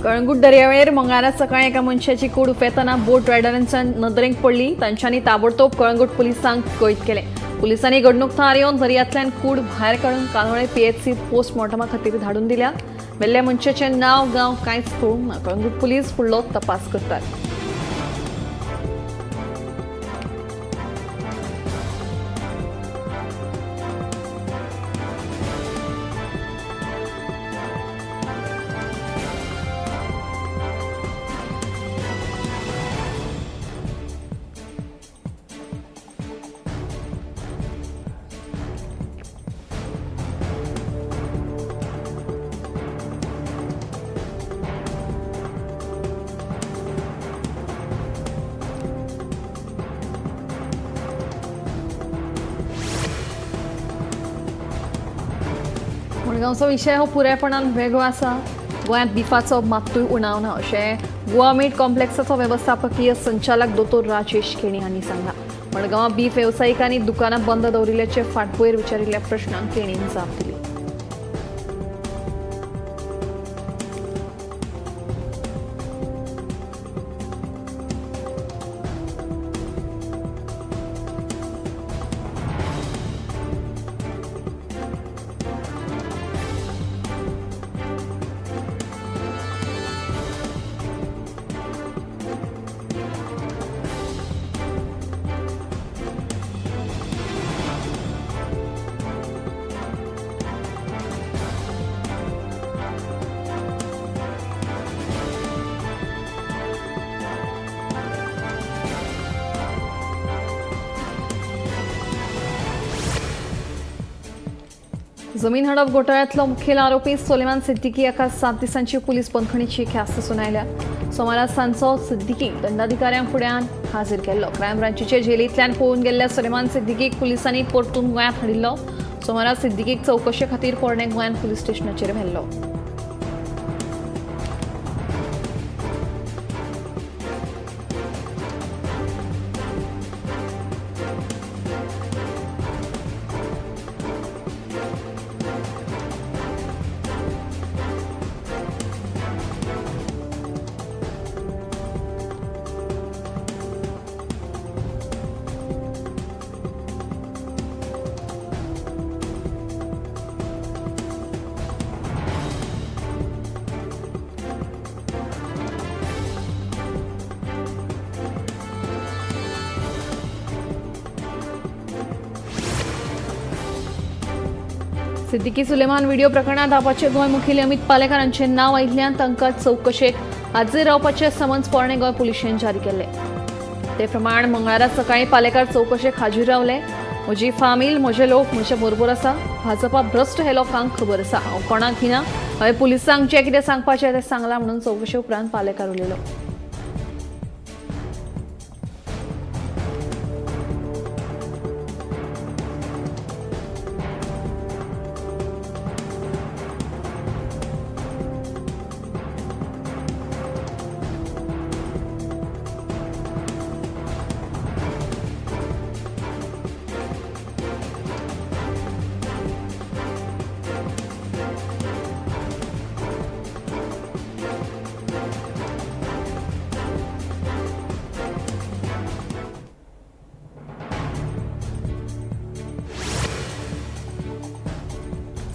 कळंगूट दर्यावेळेर मंगळारा सकाळी एका मनशाची कूड उफेताना बोट रायडरांच्या नदरेक पडली. तांच्यांनी ताबडतोब कळंगूट पुलिसांक कळीत केले. पुलिसांनी घडणूक थळार येवन दर्यांतल्यान कूड भायर काडून कानोळे पीएचसीत पोस्टमॉर्टमा खातीर धाडून दिल्या. मेल्ल्या मनशाचें नांव गांव कांयच कळूंक ना. कळंगूट पुलीस फुडलो तपास करतात. मडगांवचो विशय हो पुरायपणान वेगळो आसा. गोंयांत बिफाचो मात्तूय उणाव ना अशें गोवा मीट कॉम्प्लेक्साचो वेवस्थापकीय संचालक दोतोर राजेश केणी हांणी सांगलां. मडगांवां बीफ वेवसायिकांनी दुकानां बंद दवरिल्ल्याचे फाटभुंयेर विचारिल्ल्या प्रश्नांक केणीन जाप दिली. जमीन हडप घोटाळ्यांतलो मुखेल आरोपी सोलेमान सिद्दीकी हाका 7 दिसांची पुलीस बंदखणीची ख्यास्त सुनायल्या. सोमारा सांजचो सिद्दीकीक दंडाधिकाऱ्यां फुड्यान हाजीर केल्लो. क्रायम ब्रांचीचे जेलींतल्यान पळून गेल्ल्या सोलेमान सिद्दीकीक पुलिसांनी परतून गोंयांत हाडिल्लो. सोमारा सिद्दीकीक चवकशे खातीर पोरणे गोंयांत पुलीस स्टेशनाचेर व्हेल्लो. सिद्दीकी सुलेमान व्हिडिओ प्रकरणात आपाचे गोंय मुखेली अमित पालेकार हांचे नांव आयिल्ल्यान तांकां चवकशेक हाजीर रावपाचे समन्स पोरणे गोंय पुलिशेन जारी केले. ते प्रमाण मंगळारा सकाळी पालेकार चवकशेक हाजीर रावले. म्हजी फामील, म्हजे लोक म्हजे बरोबर आसा. भाजपा भ्रश्ट हे लोकांक खबर आसा. हांव कोणाक भिना. हांवें पुलिसांक जें कितें सांगपाचें तें सांगलां म्हणून चवकशे उपरांत पालेकार उलयलो.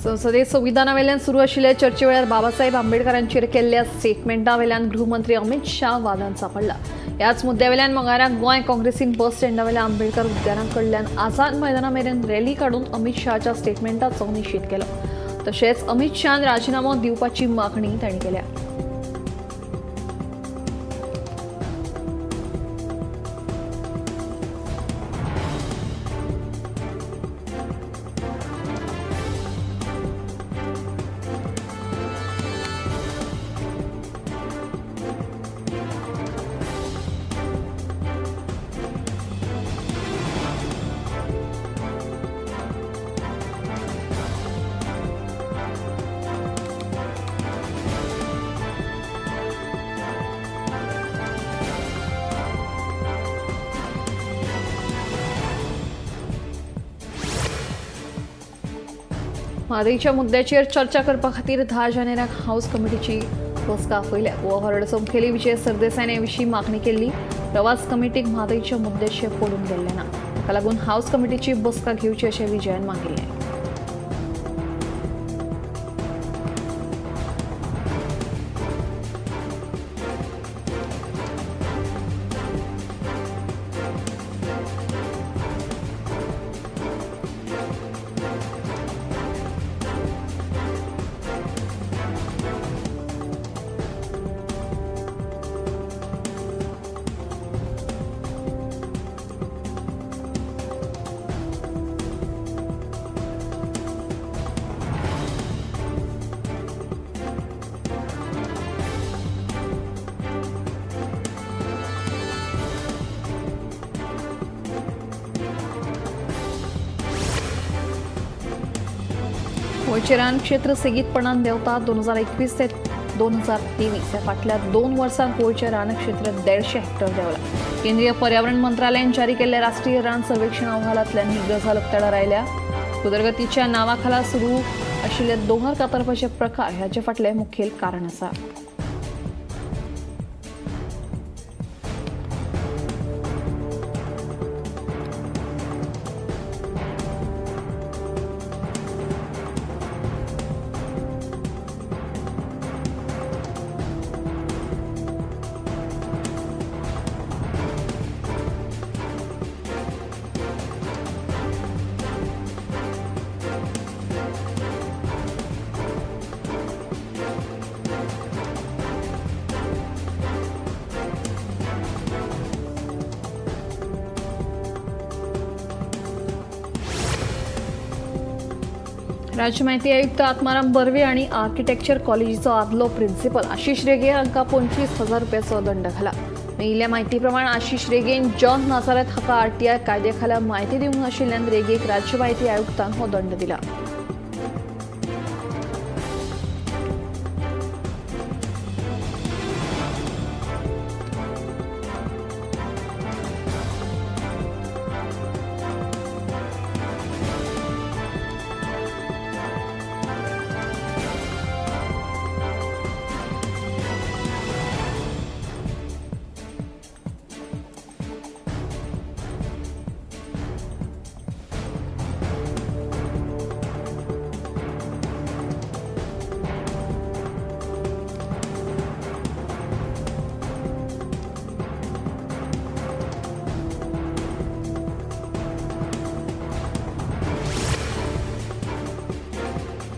संसदेत संविधानावेल्यान सुरू आशिल्ले चर्चे वेळार बाबासाहेब आंबेडकरांचेर केल्ल्या स्टेटमेंटावेल्यान गृहमंत्री अमित शाह वादांत सांपडला. ह्याच मुद्द्यावेल्यान मंगळारा गोंय काँग्रेसीन बस स्टँडावेल्या आंबेडकर उद्यानाकडल्यान आझाद मैदाना मेरेन रॅली काडून अमित शाहच्या स्टेटमेंटाचो निशेध केलो. तशेंच अमित शाहान राजिनामो दिवपाची मागणी तांणी केल्या. म्हादईच्या मुद्द्याचेर चर्चा करपा खातीर 10 जानेराक हाऊस कमिटीची बसका आपयल्या गोवा हरडचो मुखेली विजय सरदेसायन हे विशीं मागणी केल्ली. प्रवास कमिटीक म्हादयच्या मुद्द्याचेर पडून गेल्ले ना, ताका लागून हाऊस कमिटीची बसका घेवची अशें विजयान मागिल्लें. गोंयचें रान क्षेत्र सेगीतपणान देंवता. 2021 ते 2023 ह्या फाटल्या 2 वर्सांत गोंयचें रान क्षेत्र 150 हेक्टर देंवलां. केंद्रीय पर्यावरण मंत्रालयान जारी केल्ल्या राष्ट्रीय रान सर्वेक्षण अहवालांतल्यान ही गजाल उक्ताडार आयल्या. उदरगतीच्या नांवा खाला सुरू आशिल्ले दोंगर कातरपाचे प्रकार हाचे फाटलें मुखेल कारण आसा. राज्य म्हायती आयुक्त आत्माराम बर्वे आणि आर्किटेक्चर कॉलेजीचो आदलो प्रिन्सिपल आशिष रेगे हांकां 25,000 रुपयाचो दंड घाला. मेळिल्ल्या म्हायती प्रमाण आशिष रेगेन जॉन नाझारेथ हाका आरटीआय कायद्या खाला म्हायती दिवंक नाशिल्ल्यान रेगेक राज्य म्हायती आयुक्तान हो दंड दिला.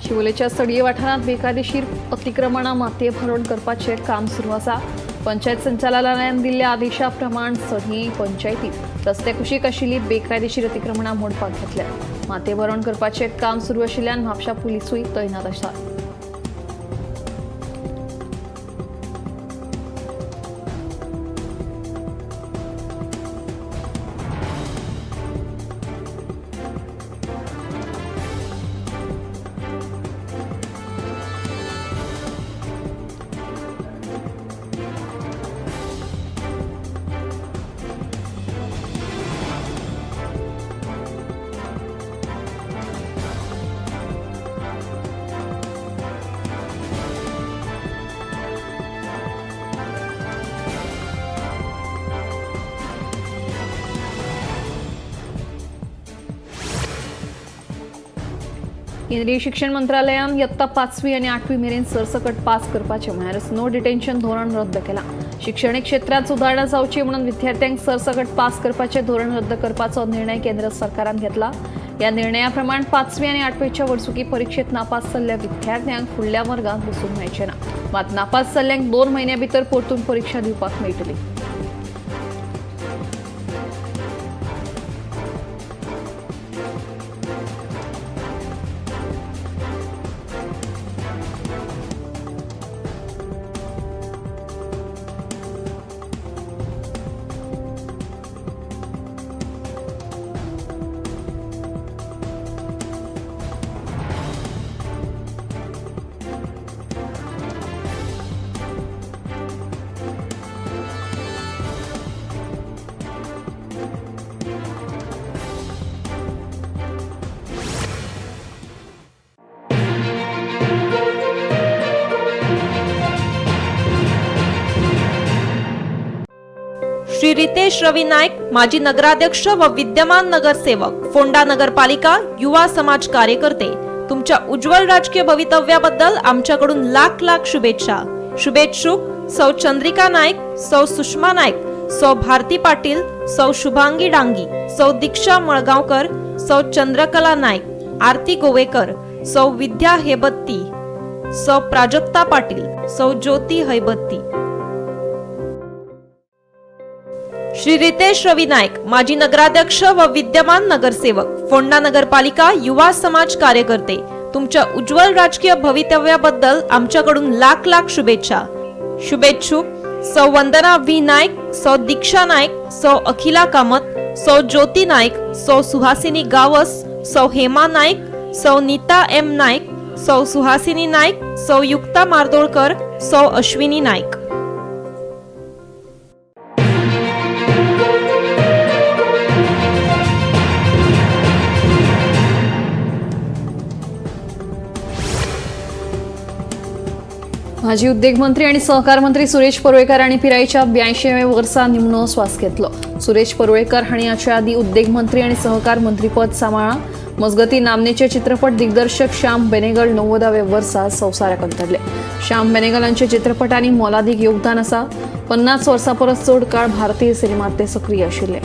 शिवोलेच्या सडये वाठारांत बेकायदेशीर अतिक्रमणां मातये भरण करपाचें काम सुरू आसा. पंचायत संचालनालयान दिल्ल्या आदेशा प्रमाण सडये पंचायतीत रस्ते कुशीक आशिल्ली बेकायदेशीर अतिक्रमणां मोडपाक घेतल्यात. मातये भरण करपाचें काम सुरू आशिल्ल्यान म्हापशा पुलिसूय तैनात आसा. केंद्रीय शिक्षण मंत्रालयान इयत्ता 5वी आणि 8वी मेरेन सरसकट पास करपाचें म्हळ्यार नो डिटेन्शन धोरण रद्द केलां. शिक्षणीक क्षेत्रांत सुदारणा जावची म्हणून विद्यार्थ्यांक सरसकट पास करपाचें धोरण रद्द करपाचो निर्णय केंद्र सरकारान घेतला. ह्या निर्णया प्रमाण 5वी आणि 8वीच्या वर्सुकी परीक्षेत नापास जाल्ल्या विद्यार्थ्यांक फुडल्या वर्गांत बसूंक मेळचें ना. मात नापास जाल्ल्यांक 2 म्हयन्यां भितर परतून परीक्षा दिवपाक मेळटली. रितेश रवी नाईक, माजी नगराध्यक्ष व विद्यमान नगरसेवक, फोंडा नगरपालिका, युवा समाज कार्यकर्ते, तुमच्या उज्ज्वल राजकीय भवितव्याबद्दल आमच्याकडून लाख लाख शुभेच्छा. शुभेच्छुक सौ चंद्रिका नाईक, सौ सुषमा नाईक, सौ भारती पाटील, सौ शुभांगी डांगी, सौ दीक्षा मळगावकर, सौ चंद्रकला नाईक, आरती गोवेकर, सौ विद्या हेबत्ती, सौ प्राजक्ता पाटील, सौ ज्योती हैबत्ती. श्री रितेश रवी नाईक, माजी नगराध्यक्ष व विद्यमान नगरसेवक, फोंडा नगरपालिका, युवा समाज कार्यकर्ते, तुमच्या उज्ज्वल राजकीय भवितव्याबद्दल आमच्याकडून लाख लाख शुभेच्छा. शुभेच्छुक सौ वंदना व्ही नाईक, सौ दीक्षा नाईक, सौ अखिला कामत, सौ ज्योती नाईक, सौ सुहासिनी गावस, सौ हेमा नाईक, सौ नीता एम नाईक, सौ सुहासिनी नाईक, सौ युक्ता मार्दोळकर, सौ अश्विनी नाईक. माजी उद्योग मंत्री आणि सहकार मंत्री सुरेश परुळेकर आणि पिराईच्या 82व्या वर्सा निमणो श्वास घेतलो. सुरेश परुळेकर हांणी हाच्या आदी उद्योग मंत्री आणि सहकार मंत्रीपद सांबाळ्ळां. मजगती नामनेचे चित्रपट दिग्दर्शक श्याम बेनेगल 90व्या वर्सा संवसाराक अंतरले. श्याम बेनेगल हांचे चित्रपटांनी मोलादीक योगदान आसा. 50 वर्सां परस चड काळ भारतीय सिनेमांत ते सक्रिय आशिल्ले.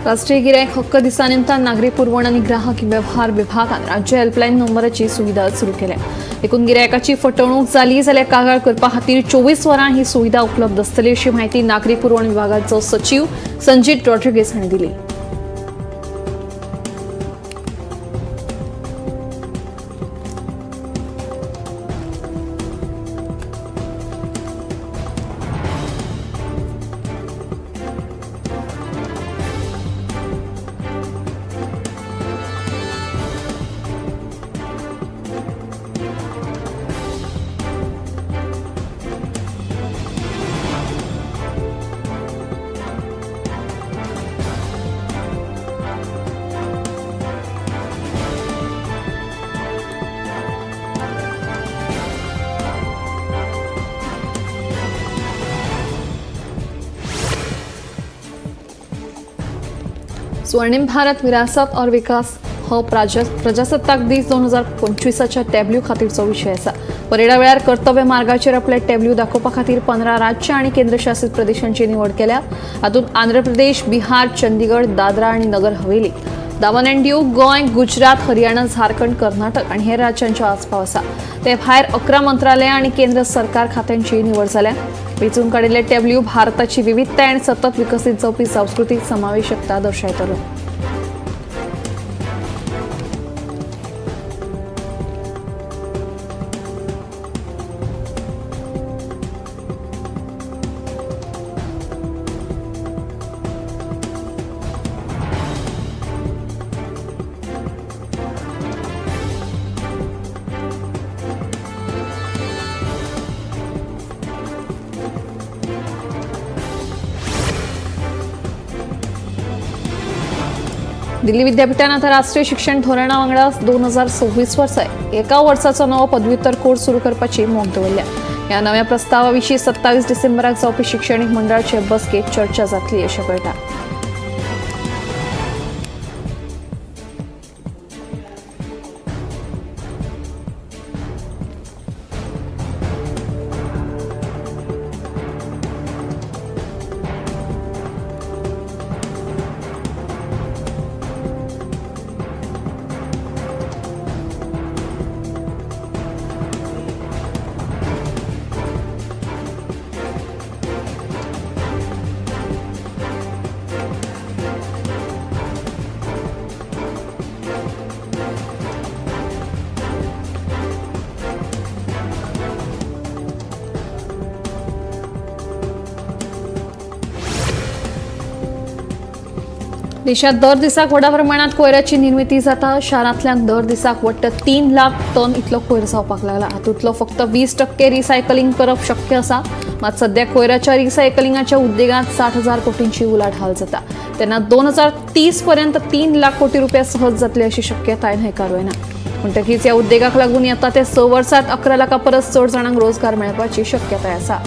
राष्ट्रीय गिरायक हक्क दिसा निमतान नागरी पुरवण आनी ग्राहक वेव्हार विभागान राज्य हेल्पलायन नंबराची सुविधा सुरू केल्या. एकूण गिरायकाची फटवणूक जाली जाल्यार कागाळ करपा खातीर 24 वरां ही सुविधा उपलब्ध आसतली अशी माहिती नागरी पुरवण विभागाचो सचिव संजीत रॉड्रिगेज हांणी दिली. स्वर्णिम भारत विरासत और विकास हो प्रजासत्ताक दीस 2025च्या टॅब्ल्यू खातीरचो विशय आसा. परेडा वेळार कर्तव्य मार्गाचेर आपले टॅब्ल्यू दाखोवपा खातीर 15 राज्य आनी केंद्रशासित प्रदेशांची निवड केल्या. हातूंत आंध्र प्रदेश, बिहार, चंदीगड, दादरा आनी नगर हवेली, दामन एंड दीव, गोंय, गुजरात, हरियाणा, झारखंड, कर्नाटक आनी हेर राज्यांचो आस्पाव आसा. ते भायर 11 मंत्रालयां आनी केंद्र सरकार खात्यांची निवड जाल्या. वेंचून काडिल्ले टॅब्ल्यू भारताची विविधताय आनी सतत विकसीत जावपी सांस्कृतीक समावेशकता दर्शायतलो. दिल्ली विद्यापीठान आता राष्ट्रीय शिक्षण धोरणा वांगडा 2026 वर्सा एका वर्साचो नवो पदव्युत्तर कोर्स सुरू करपाची मोख दवरल्या. ह्या नव्या प्रस्तावा विशीं 27 डिसेंबराक जावपी शिक्षणीक मंडळाचे बसकेत चर्चा जातली अशें कळटा. देशात दर दिसाक व्हडा प्रमाणात कोयराची निर्मिती जाता. शहरांतल्यान दर दिसाक वट्ट 3 लाख टन इतलो कोयर जावपाक लागला. हातूंतलो फक्त 20% रिसायकलिंग करप शक्य आसा. मात सध्या कोयराच्या रिसायकलिंगाच्या उद्देगात 60,000 कोटींची उलाढाल जाता. तेन्ना 2030 पर्यंत 3 लाख कोटी रुपया सहज जातली अशी शक्यताय न्हयकारूं ना. म्हणटकीच ह्या उद्देगाक लागून येता ते 6 वर्सांत 11 लाखा परस चड जाणांक रोजगार मेळपाची शक्यताय आसा.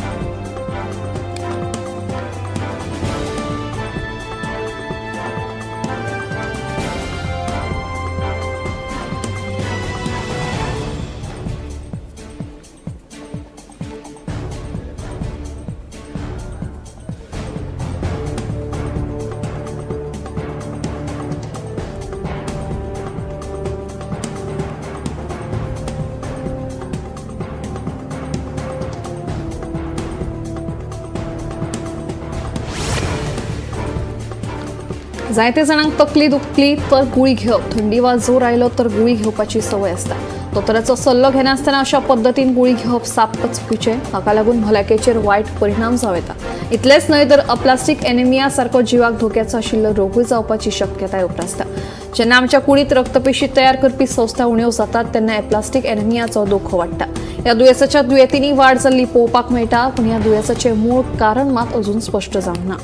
जायते जाणांक तकली दुखली तर गुळी घेवप, थंडी वा जोर आयलो तर गुळी घेवपाची संवय आसता. दोतोराचो सल्लो घेनासतना अशा पद्दतीन गुळी घेवप साप्प चुकीचें. हाका लागून भलायकेचेर वायट परिणाम जावं येता. इतलेंच न्हय तर अप्लास्टीक एनिमिया सारको जिवाक धोक्याचो आशिल्लो रोगूय जावपाची शक्यताय उप्रासता. जेन्ना आमच्या कुडींत रक्तपेशी तयार करपी संस्था उण्यो जातात तेन्ना अप्लास्टीक एनिमियाचो धोको वाडटा. ह्या दुयेसाच्या दुयेंतींनी वाड जाल्ली पळोवपाक मेळटा, पूण ह्या दुयेसाचें मूळ कारण मात अजून स्पश्ट जावंक ना.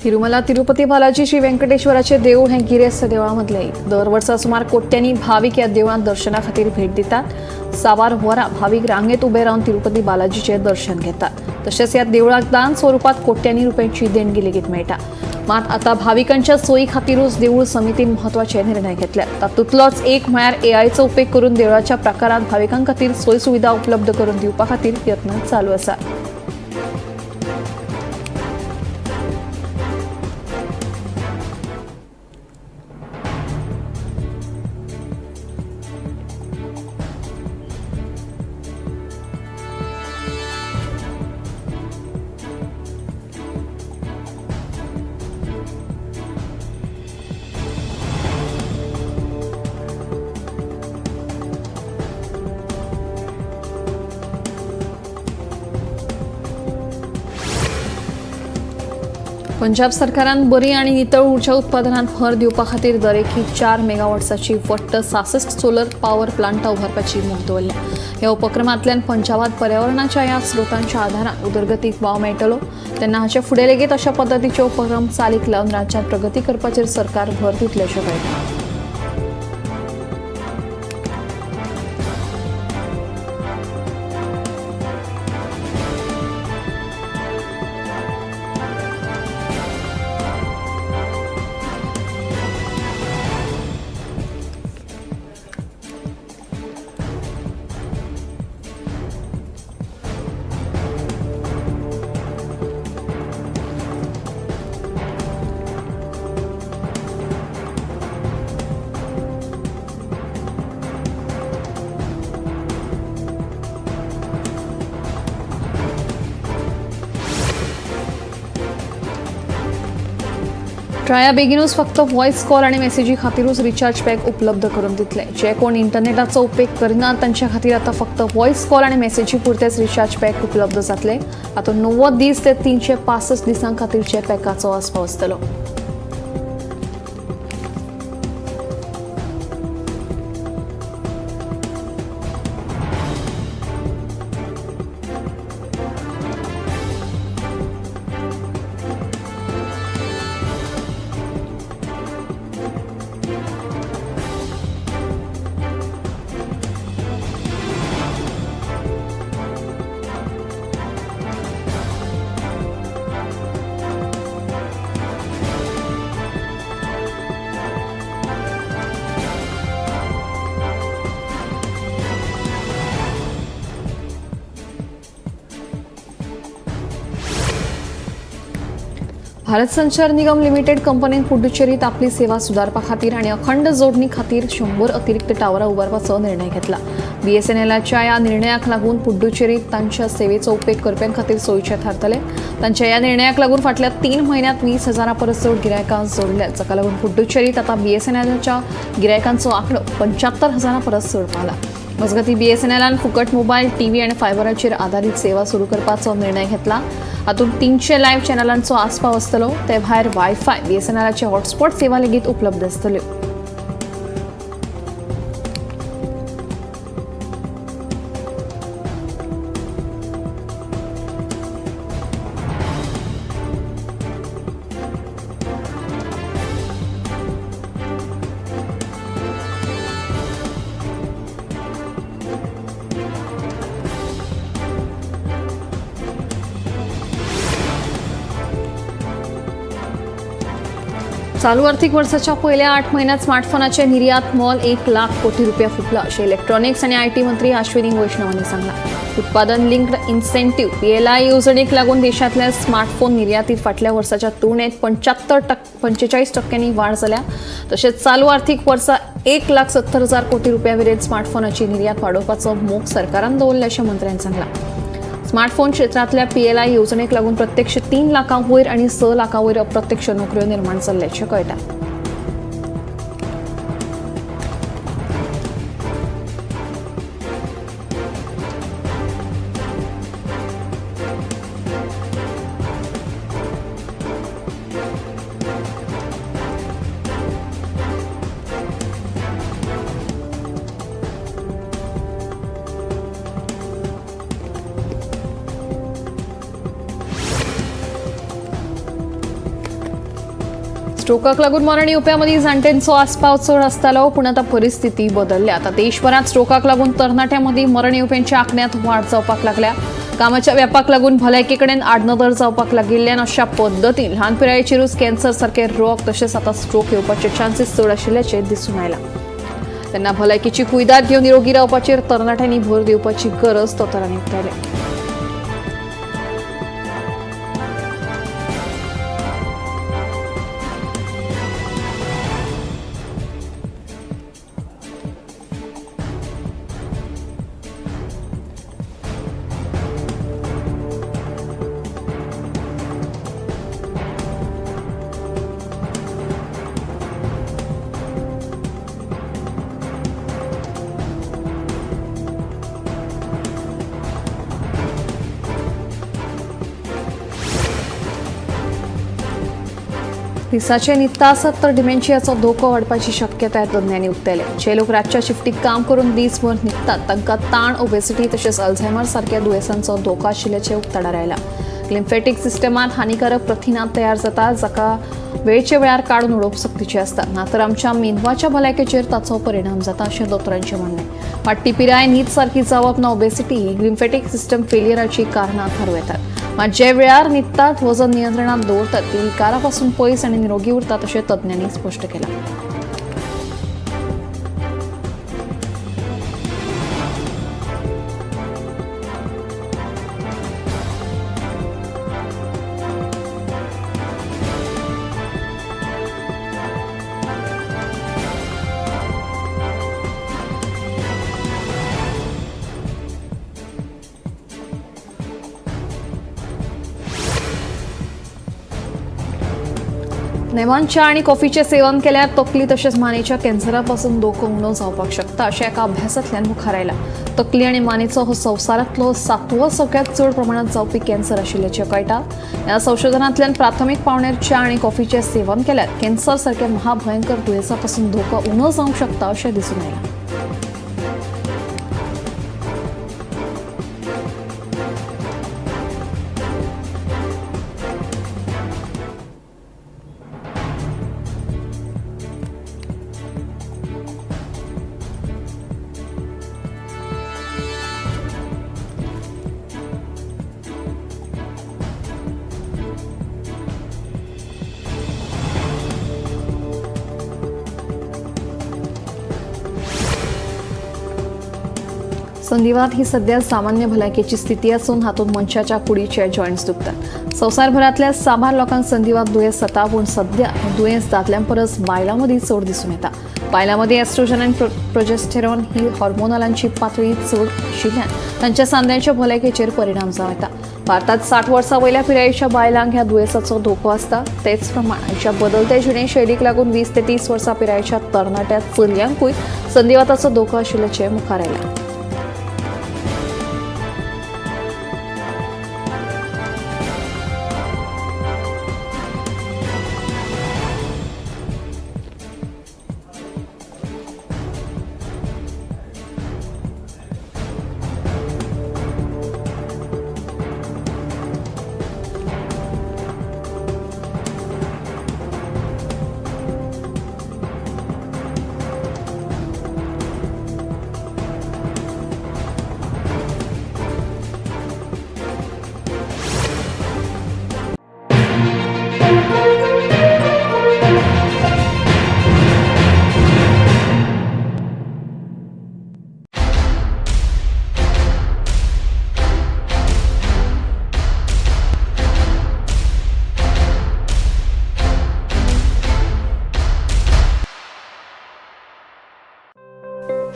तिरुमला तिरुपती बालाजी श्री व्यंकटेश्वराचे देऊळ हे गिरेस्त देवळांमदलें एक. दर वर्सा सुमार कोट्यांनी भाविक ह्या देवळांत दर्शना खातीर भेट दितात. 6 वरां भाविक रांगेत उबे रावन तिरुपती बालाजीचें दर्शन घेतात. तशेंच ह्या देवळाक दान स्वरुपात कोट्यांनी रुपयांची देणगी लेगीत मेळटा. मात आतां भाविकांच्या सोयी खातीरूच देवूळ समितीन म्हत्वाचे निर्णय घेतल्यात. तातूंतलोच एक म्हळ्यार एआयचो उपेग करून देवळाच्या प्रकारांत भाविकां खातीर सोय सुविधा उपलब्ध करून दिवपा खातीर यत्न चालू आसा. पंजाब सरकारान बरी आणि नितळ उर्जा उत्पादनात भर दिवपा खातीर दरेकी 4 मेगावॉट्साची वट्ट 66 सोलर पॉवर प्लांटां उभारपाची मोख दवरल्या. ह्या उपक्रमांतल्यान पंजाबात पर्यावरणाच्या ह्या स्रोतांच्या आधारान उदरगतीक वाव मेळटलो. तेन्ना हाचे फुडें लेगीत अशा पद्दतीचे उपक्रम चालीक लावन राज्यांत प्रगती करपाचेर सरकार भर दितले अशें कळटा. ट्राया बेगीनूच फक्त व्हॉइस कॉल आणि मेसेजी खातीरूच रिचार्ज पॅक उपलब्ध करून दितले. जे कोण इंटरनेटाचो उपेग करिनात तांच्या खातीर आतां फक्त व्हॉइस कॉल आणि मेसेजी पुरतेच रिचार्ज पॅक उपलब्ध जातले. हातूंत 90 दीस ते 365 दिसां खातीरचे पॅकाचो आस्पाव आसतलो. भारत संचार निगम लिमिटेड कंपनीन पुडुचेरीत आपली सेवा सुदारपा खातीर आणि अखंड जोडणी खातीर 100 अतिरिक्त टावरां उबारपाचो निर्णय घेतला. BSNLच्या ह्या निर्णयाक लागून पुडुचेरीत तांच्या सेवेचो उपेग करप्यां खातीर सोयीचें थारतले. तांच्या ह्या निर्णयाक लागून फाटल्या 3 म्हयन्यांत 20,000 परस चड गिरायकां जोडल्यात, जाका लागून पुडुचेरीत आतां BSNLच्या गिरायकांचो आंकडो 75,000 परस चड पावला. मजगतीं BSNLन फुकट मोबायल, टीव्ही आणि फायबराचेर आधारीत सेवा सुरू करपाचो निर्णय घेतला. हातूंत 300 लायव्ह चॅनलांचो आस्पाव आसतलो. ते भायर वायफाय, BSNLचे हॉटस्पॉट सेवा लेगीत उपलब्ध आसतल्यो. चालू आर्थिक वर्षाच्या पहिल्या 8 महिन्यात स्मार्टफोनाचे निर्यात मोल 1 लाख कोटी रुपया फुटला, असे इलेक्ट्रॉनिक्स आणि IT मंत्री अश्विनी वैष्णव हांणी सांगला. उत्पादन लिंक्ड इन्सेंटिव्ह PLI येवजणेक लागून देशांतल्या स्मार्टफोन निर्यातीत फाटल्या वर्साच्या तुळनेत 45% वाढ जाल्या. तशेंच चालू आर्थिक वर्सा 1,70,000 कोटी रुपयावरेन स्मार्टफोनाची निर्यात वाडोवपाचो मोख सरकारान दवरला, अशें मंत्र्यान सांगला. स्मार्टफोन क्षेत्रातल्या PLI येवजणेक लागून प्रत्यक्ष 3 लाखां वयर आणि 6 लाखां वयर अप्रत्यक्ष नोकऱ्यो निर्माण जाल्ल्याचें कळटा. स्ट्रोकाक लागून मरण येवप्यां जाणट्यांचो आस्पाव चड आसतालो, पूण आतां परिस्थिती बदलल्या. आतां देशभरात स्ट्रोकाक लागून तरणाट्यां मदीं मरण येवप्यांच्या आंकड्यांत वाड जावपाक लागल्या. कामाच्या व्यापाक लागून भलायके कडेन आडनदर जावपाक लागिल्ल्यान अशा पद्दतीन ल्हान पिरायेचेरूच कॅन्सर सारखे रोग तशेंच आतां स्ट्रोक येवपाचे चान्सीस चड आशिल्ल्याचें दिसून आयलां. तेन्ना भलायकेची कुयदाद घेवन निरोगी रावपाचेर तरणाट्यांनी भर दिवपाची गरज दोतोरांनी उक्तायल्या. दिसाचे नितासत तर डिमेन्शियाचो धोको वाडपाची शक्यताय तज्ञांनी उक्तायले. जे लोक रातच्या शिफ्टीक काम करून दिसभर न्हिदतात तांकां ताण, ओबेसिटी तशेंच अल्झायमर सारख्या दुयेंसांचो धोको आशिल्ल्याचें उक्ताडार आयला. लिम्फेटिक सिस्टमांत हानिकारक प्रथिनां तयार जाता, जाका वेळचे वेळार काडून उडोवप सक्तीचें आसता, नातर आमच्या मेंदवाच्या भलायकेचेर ताचो परिणाम जाता, अशें दोतोरांचें म्हणणें. वाडटी पिराय, न्हीद सारकी जावप ना ओबेसिटी ही लिम्फेटिक सिस्टम फेलियराची कारणां थारू येतात. मात जे वेळार न्हिदतात, वजन नियंत्रणात दवरतात, ती विकारापासून पयस आनी निरोगी उरतात, अशें तज्ञांनी स्पश्ट केलां. नेमान च्या आणि कॉफीचे सेवन केल्यार तकली तशेंच मानेच्या कॅन्सरापासून धोको उणो जावपाक शकता, अशें एका अभ्यासांतल्यान मुखार आयला. तकली आनी मानेचो हो संवसारांतलो 7वो सगळ्यात चड प्रमाणात जावपी कॅन्सर आशिल्ल्याचें कळटा. ह्या संशोधनांतल्यान प्राथमीक पावण्यार च्या आणि कॉफीचे सेवन केल्यार कॅन्सर सारख्या महाभयंकर दुयेंसापासून धोको उणो जावंक शकता, अशें दिसून आयलां. संधिवात ही सध्या सामान्य भलायकेची स्थिती असून हातून मनशाच्या कुडीचे जॉईंट्स दुखतात. संवसारभरातल्या साबार लोकांक संधिवात दुयेंस जाता, पूण सध्या हें दुयेंस दादल्यां परस बायलां चड दिसून येता. बायलांमध्ये एस्ट्रोजन आनी प्रोजेस्टेरॉन ही हॉर्मोनालांची पातळी चड आशिल्ल्यान तांच्या सांध्यांच्या भलायकेचेर परिणाम जावं येता. भारतात 60 वर्सां वयल्या पिरायेच्या बायलांक ह्या दुयेंसाचो धोको आसता. तेच प्रमाण आयच्या बदलते जिणेशैलीक लागून 20 ते 30 वर्सां पिरायेच्या तरणाट्या चलयांकूय संधिवाताचो धोको आशिल्ल्याचें मुखार आयलां.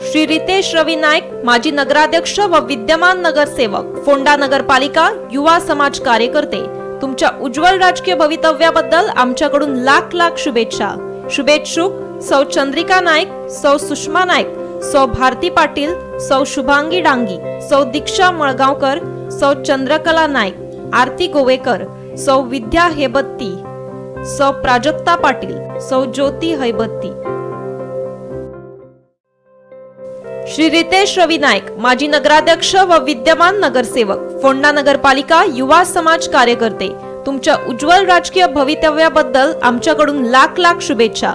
श्री रितेश रवी नाईक, माजी नगराध्यक्ष व विद्यमान नगरसेवक, फोंडा नगरपालिका, युवा समाज कार्यकर्ते, तुमच्या उज्ज्वल राजकीय भवितव्याबद्दल आमच्याकडून लाख लाख शुभेच्छा. शुभेच्छुक सौ चंद्रिका नाईक, सौ सुषमा नाईक, सौ भारती पाटील, सौ शुभांगी डांगी, सौ दीक्षा मळगावकर, सौ चंद्रकला नाईक, आरती गोवेकर, सौ विद्या हेबत्ती, सौ प्राजक्ता पाटील, सौ ज्योती हैबत्ती. श्री रितेश रवी नाईक, माजी नगराध्यक्ष व विद्यमान नगरसेवक, फोंडा नगरपालिका, युवा समाज कार्यकर्ते, तुमच्या उज्ज्वल राजकीय भवितव्याबद्दल आमच्याकडून लाख लाख शुभेच्छा.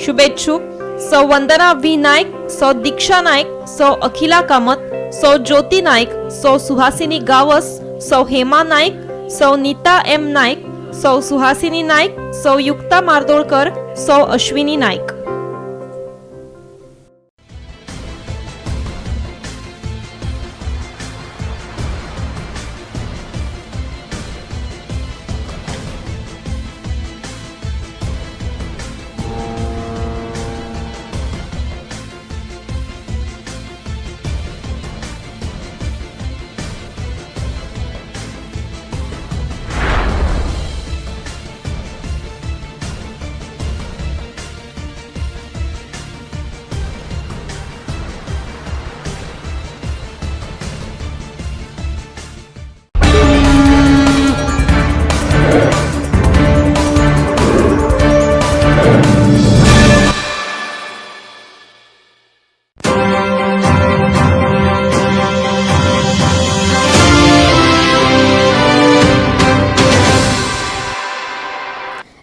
शुभेच्छुक सौ वंदना व्ही नाईक, सौ दीक्षा नाईक, सौ अखिला कामत, सौ ज्योती नाईक, सौ सुहासिनी गावस, सौ हेमा नाईक, सौ नीता एम नाईक, सौ सुहासिनी नाईक, सौ युक्ता मार्दोळकर, सौ अश्विनी नाईक.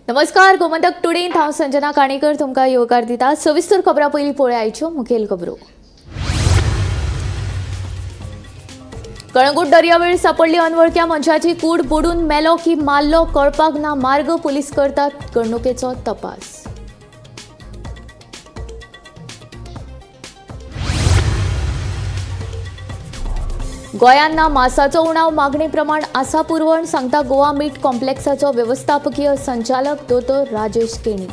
नमस्कार, गोमंतक टुडे हांव संजना काणेकर तुमकां येवकार दिता. सविस्तर खबरां पयलीं पळोवया आयच्यो मुखेल खबरो. कळंगूट दर्यावेळ सापडली अनवळख्या मनशाची कूड बुडून मेलो की मारलो कळपाक ना. मार्ग पुलीस करतात घडणुकेचो तपास. गोंयांना मासाचो उणाव मागणे प्रमाण आसा पुरवण, सांगता गोवा मीट कॉम्प्लेक्साचो व्यवस्थापकीय संचालक दोतोर राजेश केणी.